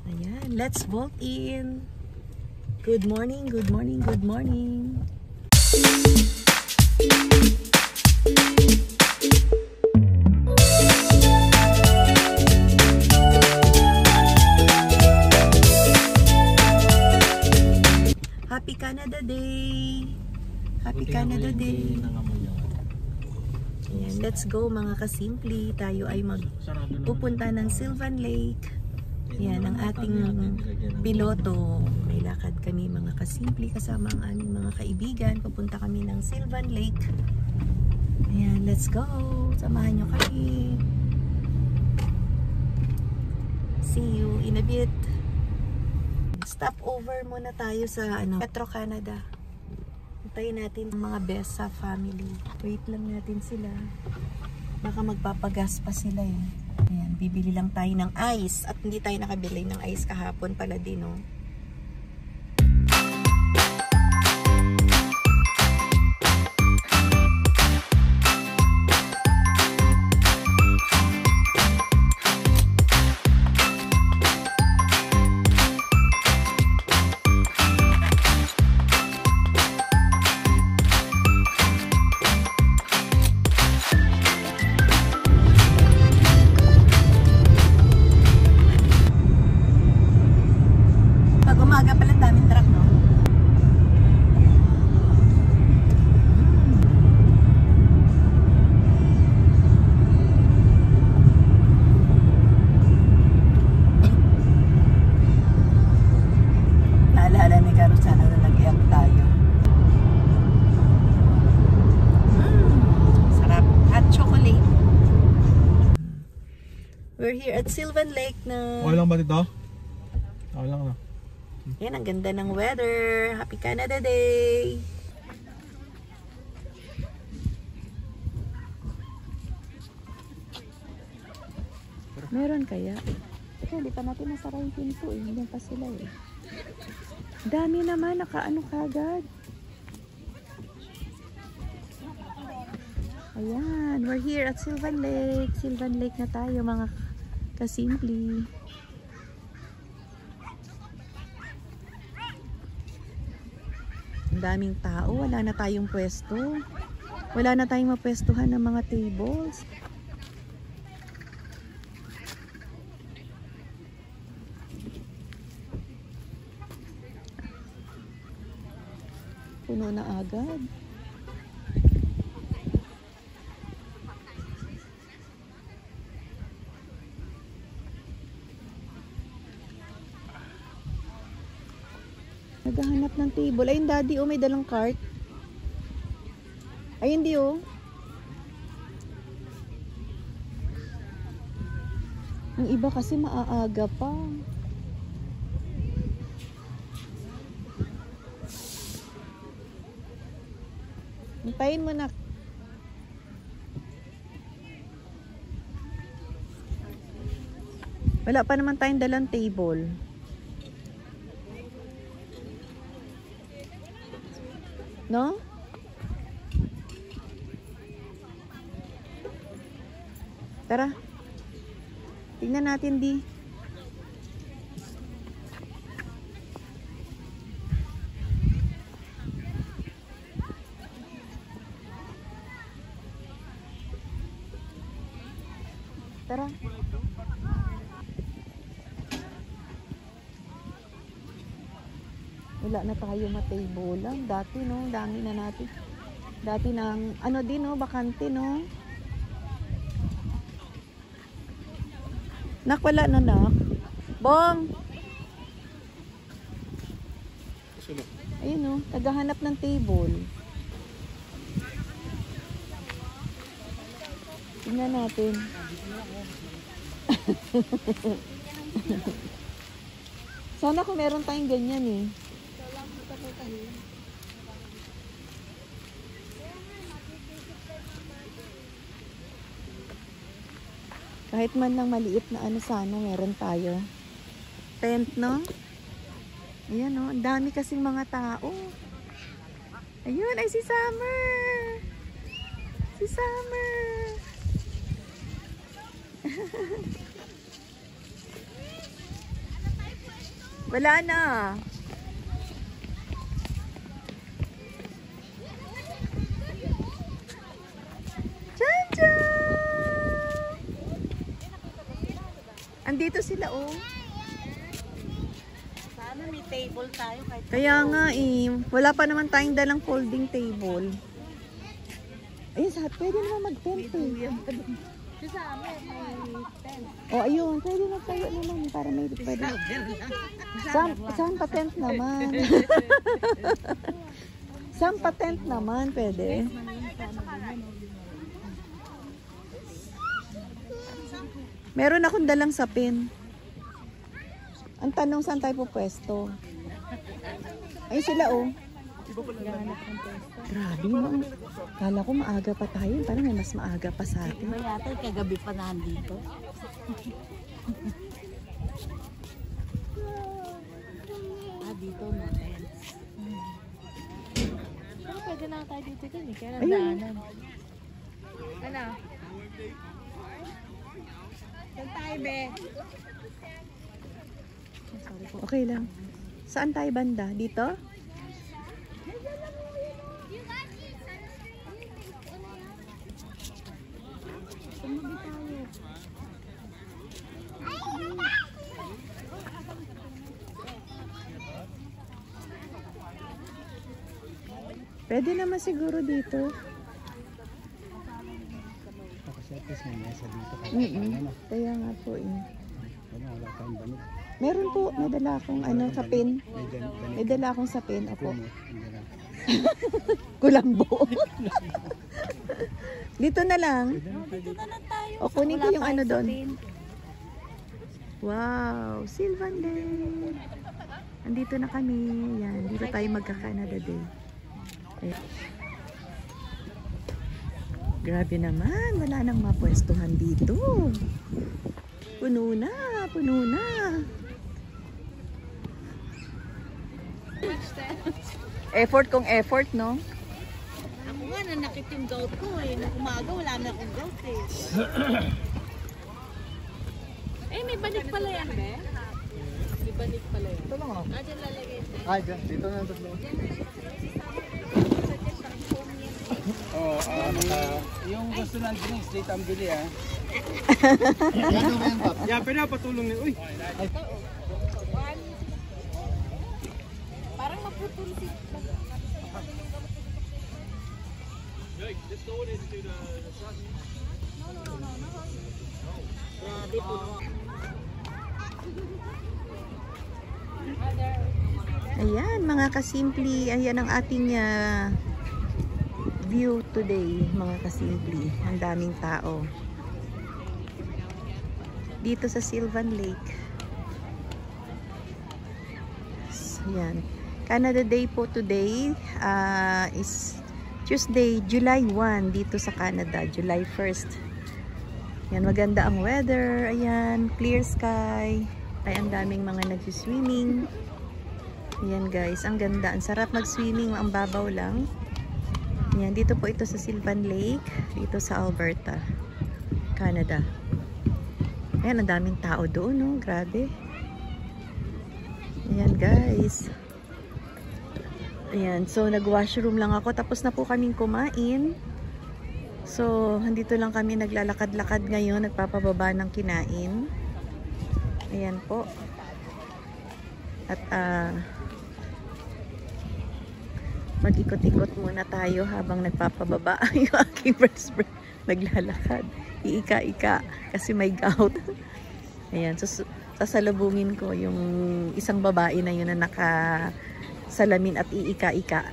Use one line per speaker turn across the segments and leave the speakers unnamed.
Ayan, let's vault in. Good morning, good morning, good morning. Happy Canada Day! Happy Canada Day! Ayan, let's go mga kasimple. Tayo ay magpupunta ng Sylvan Lake. Yan ang ating piloto. May lakad kami mga kasimple kasama ang aming mga kaibigan. Pupunta kami ng Sylvan Lake. Ayan, let's go. Samahan nyo kami. See you in a bit. Stop over muna tayo sa Petro Canada. Hintayin natin ang mga best sa family. Wait lang natin sila. Baka magpapagas pa sila eh. Ayan, bibili lang tayo ng ice. At hindi tayo nakabili ng ice kahapon pala din, oh. We're here at Sylvan Lake na.
Okay lang ba dito? Okay lang na.
Yan, ang ganda ng weather. Happy Canada Day! Meron kaya? Hindi pa natin nasara yung pinto eh. Hindi pa sila eh. Dami naman, nakaano kagad. Ayan, we're here at Sylvan Lake. Sylvan Lake na tayo mga kasimple. Ang daming tao, wala na tayong pwesto. Wala na tayong mapwestuhan ng mga tables. Puno na agad. Naghahanap ng table. Ayun, daddy, oh, may dalang cart. Ayun, di, oh. Ang iba kasi maaaga pa. Hintayin mo na. Wala pa naman tayong dalang table. No? Tara. Tingnan natin, di. Tara. Wala na tayo mataybolan. Dati, no? Dami na natin. Dati nang, ano din, no? Bakante, no? Nak, wala na, nak. Bong! Ayun, no? Naghahanap ng table. Tingnan natin. Sana kung meron tayong ganyan, eh. Kahit man lang maliit na ano, sana meron tayo. Tent, no? Ayan, no? Ang dami kasing mga tao. Ayun, ay si Summer! Si Summer! Wala na. Tchan! Andito sila, oh.
Sana may table tayo kahit
Kaya nga eh, wala pa naman tayong dalang folding table. Ayun, pwede naman mag-tent eh.
sa amin may tent.
O ayun, pwede magtayo naman para may pwede. Saan pa tent naman? Saan pa tent naman pwede? Meron akong dalang sapin. Ang tanong, saan tayo pupwesto? Ayun sila, oh. Grabe, no? Kala ko maaga pa tayo. Parang may mas maaga pa sa atin.
Iba yata kagabi pa nandito. Dito na tents. Pero pwede na tayo dito din eh. Kaya nandaanan. Ano? Saan tayo, be?
Okay lang. Saan tayo banda? Dito? Pwede naman siguro dito. Kaya nga po eh. Meron po, may dala akong sapin. May dala akong sapin. Opo. Kulambo. Dito na lang.
Dito na lang tayo.
O kunin ko yung ano doon. Wow, Sylvan Lake. Andito na kami. Yan, dito tayo magka-Canada Day. Ayan. Grabe naman, wala nang mapwestuhan dito. Puno na, puno na. Effort kong effort, no?
Ako nga, nanakit yung goat ko eh. Nung umaga, wala na akong goat eh. May banik pala yan, be? May banik pala yan.
Ito lang ako.
Dyan lalagay ito.
Dyan. Dito na tatlo.
Yung gusto ng drinks, late ang bili ah.
Yeah, pwede ako patulong niyo. Uy!
Parang maputol si...
Ayan, mga kasimpli. Ayan ang ating view today, mga kasimpli. Ang daming tao. Dito sa Sylvan Lake. So, yan. Canada Day po today is Tuesday, July 1 dito sa Canada. July 1st. Yan, maganda ang weather. Ayan, clear sky. Ay, ang daming mga nag-swimming. Ayan guys, ang ganda. Ang sarap mag-swimming, ang babaw lang. Ayan, dito po ito sa Sylvan Lake. Dito sa Alberta, Canada. Ayan, ang daming tao doon, no? Grabe. Ayan guys. Ayan, so nag-washroom lang ako. Tapos na po kaming kumain. So, andito lang kami naglalakad-lakad ngayon. Nagpapababa ng kinain. Ayan po. At mag-ikot-ikot muna tayo habang nagpapababa yung aking first friend. Naglalakad. Iika-ika. Kasi may gout. Ayan. So, sasalubungin ko yung isang babae na yun na nakasalamin at iika-ika.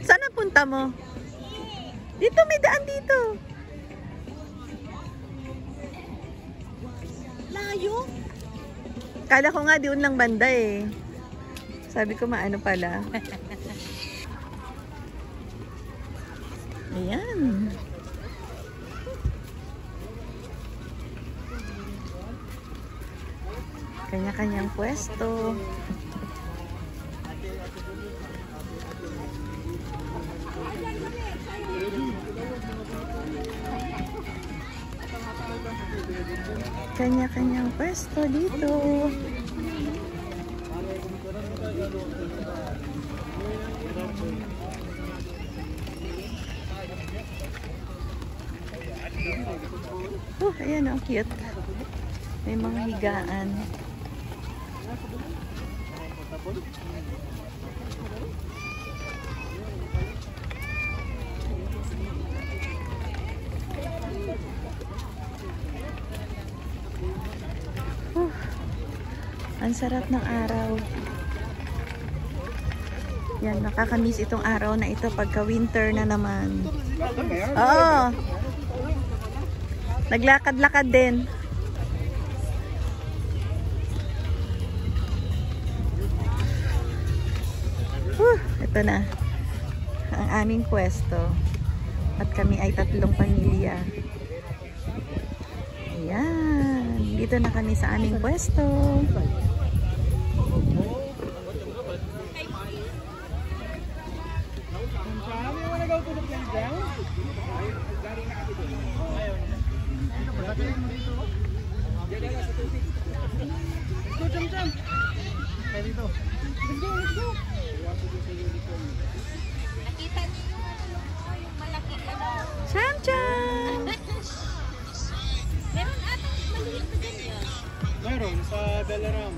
Saan ang punta mo? Dito, may daan dito.
Layo?
Kala ko nga diun lang banda eh. Sabi ko maano pala. Ayan. Kanya-kanyang pwesto. Kanya-kanyang pwesto dito. Ayan, ang cute. May mga higaan. Ang sarap ng araw. Yan, nakakamiss itong araw na ito pagka winter na naman. Oo. Naglakad-lakad din. Ito na. Ang aming pwesto. At kami ay 3 pamilya. Ayan. Dito na kami sa aming pwesto. Cham-cham!
Meron sa Dalaram.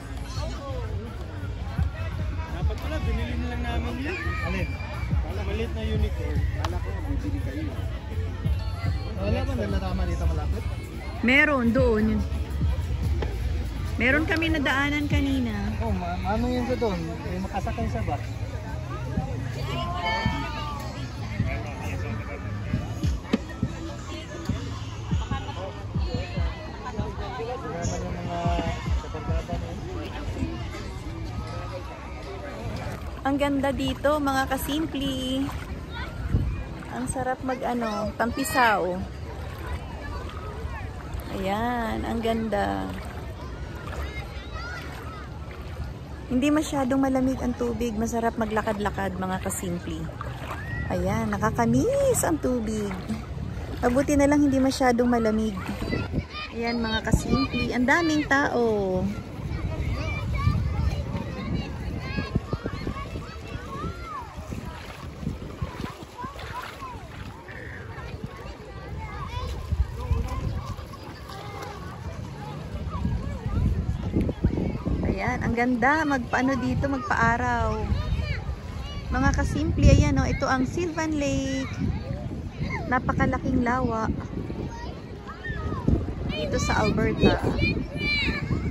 Dapat pala, binili na lang namin yun. Alin? Malit na unicorn. Kala ko, bibili kayo. Wala ba nalatama dito malapit?
Meron doon yun. Meron kami nadaanan kanina.
Oh, ano yun sa doon? Eh, makasakay sa bus.
Ang ganda dito, mga kasimpli. Ang sarap tampisaw. Ayan, ang ganda. Hindi masyadong malamig ang tubig. Masarap maglakad-lakad, mga kasimpli. Ayan, nakakamiss ang tubig. Mabuti na lang hindi masyadong malamig. Ayan, mga kasimpli. Ang daming tao. Ayan, ang ganda. Magpaano dito, magpaaraw. Mga kasimpli, ayan o. Ito ang Sylvan Lake. Napakalaking lawa. Dito sa Alberta.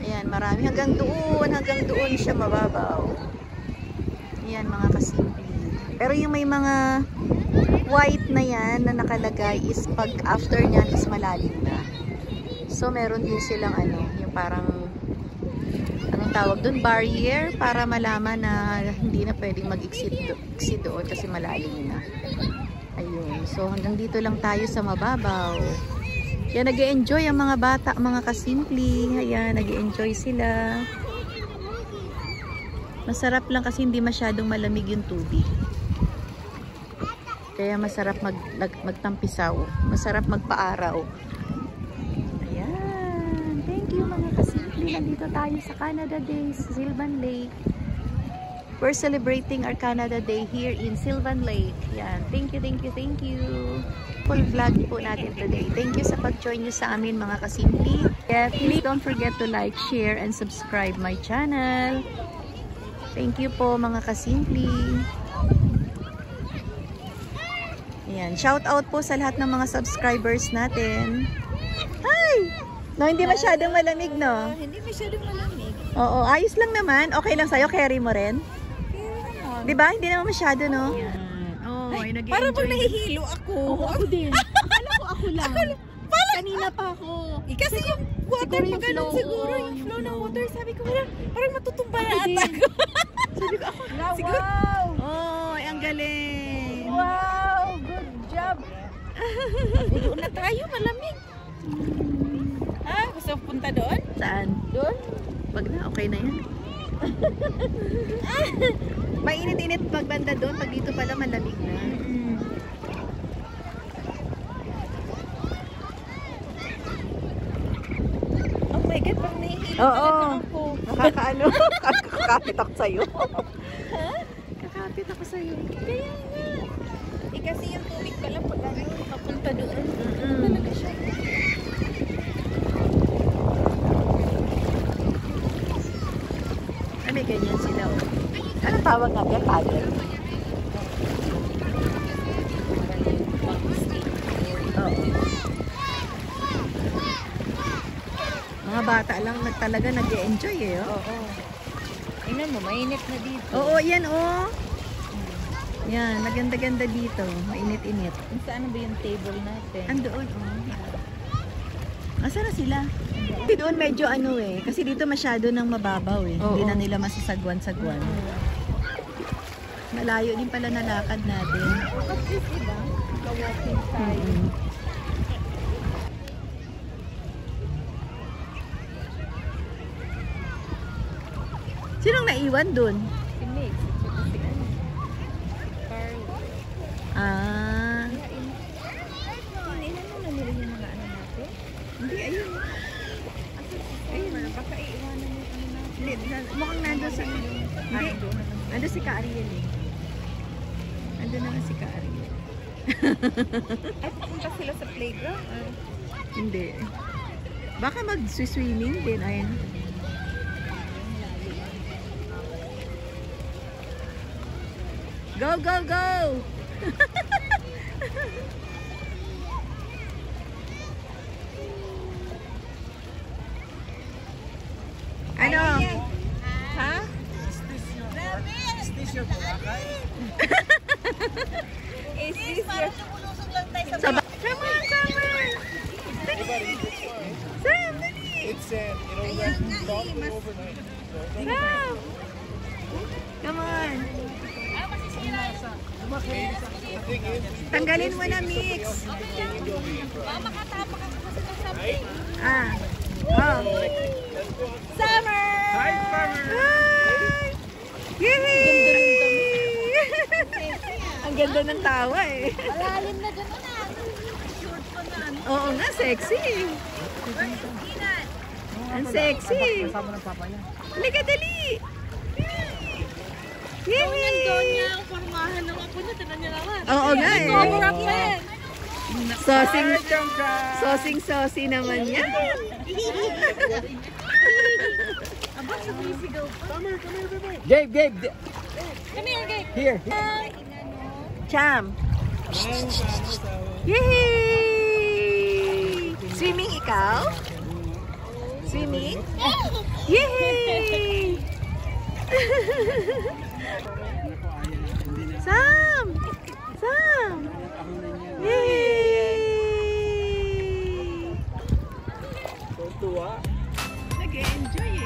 Ayan, marami. Hanggang doon siya mababaw. Ayan, mga kasimpli. Pero yung may mga white na yan na nakalagay is pag after nyan is malalim na. So, meron din silang yung parang tawag doon, barrier para malaman na hindi na pwedeng mag-exit doon kasi malalim na. Ayun. So, hanggang dito lang tayo sa mababaw. Yan, nag-e-enjoy ang mga bata, mga kasimpli. Ayan, nag-e-enjoy sila. Masarap lang kasi hindi masyadong malamig yung tubig. Kaya masarap magtampisaw. Masarap magpaaraw. Ayan. Thank you, mga kasimpli. Nandito tayo sa Canada Day, Sylvan Lake. We're celebrating our Canada Day here in Sylvan Lake. Yan. Thank you, thank you, thank you. Full vlog po natin today. Thank you sa pag-join nyo sa amin, mga kasimpli. Please don't forget to like, share, and subscribe my channel. Thank you po, mga kasimpli. Ayan. Shout out po sa lahat ng mga subscribers natin. Hi! No, hindi masyadong malamig, no?
Hindi masyadong malamig.
Oo, ayos lang naman. Okay lang sa'yo, carry mo rin. Diba? Hindi naman masyado, no? Oh, ay,
Para pag nahihilo ako.
Oo, ako din. Akala ko ako lang. Kanina pa ako.
Kasi yung water
siguro
pa ganun siguro. Yung flow ng water. Sabi ko, parang matutumba na ata ako.
Sabi ko, ako.
Siguro. Wow!
Oh, ay, ang galing.
Wow! Good job! Doon na tayo, malamig. Gusto punta doon?
Saan?
Doon?
Wag na, okay na yan. Mainit-init pag banda doon, pag dito pala malamig na.
my God, parang nahihilo
Oo.
ako.
Nakakaano? Kakapit ako sa'yo. Kakapit ako sa'yo.
Kaya nga. Eh kasi yung tubig pala pag ano, papunta doon.
Mm-mm.
Talaga siya.
Ah, may ganyan sila. Oh. Anong tawag nga yan? Paddle? Oo. Mga bata lang talaga nag-e-enjoy eh. Oh.
Oo. Tingnan mo, mainit na dito.
Oo, yan oh. Yan, maganda-ganda dito. Mainit-init.
Kung saan ba yung table natin?
Andoon, oh. Asa na sila? Kasi doon medyo ano eh. Kasi dito masyado nang mababaw eh.
Oo.
Hindi na nila masasagwan-sagwan. Malayo din pala na lakad natin.
At least, diba? Ka-walking tayo.
Sinong naiwan doon?
Si Mix. At si ano? Carl.
Ah,
Ininan mo na nila yung mga ano natin?
hindi, ayun.
Asa si Summer? Baka iiwanan yung ano natin.
Hindi, mukhang nandun sa... Hindi,
doon naman.
nandun si Ka-Ariel eh. Nandun naman si Ka-Ariel.
Ay, pupunta sila sa playground.
Hindi. Baka mag-swimming din, ayun. Go, go, go! Ano?
Ha?
Is this your Boracay?
Is this your...
Come on, Summer! Sam, dali!
It's probably overnight.
Sam! Come on!
The thing is,
Tanggalin mo na, Mix! Ah. Oh.
Summer!
Hi, Farmer!
Hi! Yay! Ang ganda ng tawa eh.
Malalim na gano'n ah. Short pa na.
Oo nga, sexy. Ang sexy.
Kasama ng papa niya.
Halika, dali.
Doon
Yay!
niya ang formahan ng apo niya. Tinan niya naman.
Oo nga eh.
Cover up yan.
Sosing naman yan.
Aba, sumisigaw pa.
Gabe!
Come here, Gabe.
Here!
Cham. Yay! Swimming ikaw? Swimming? Yay! Sam! Sam! Yay!
Tuwa.
Nag-enjoy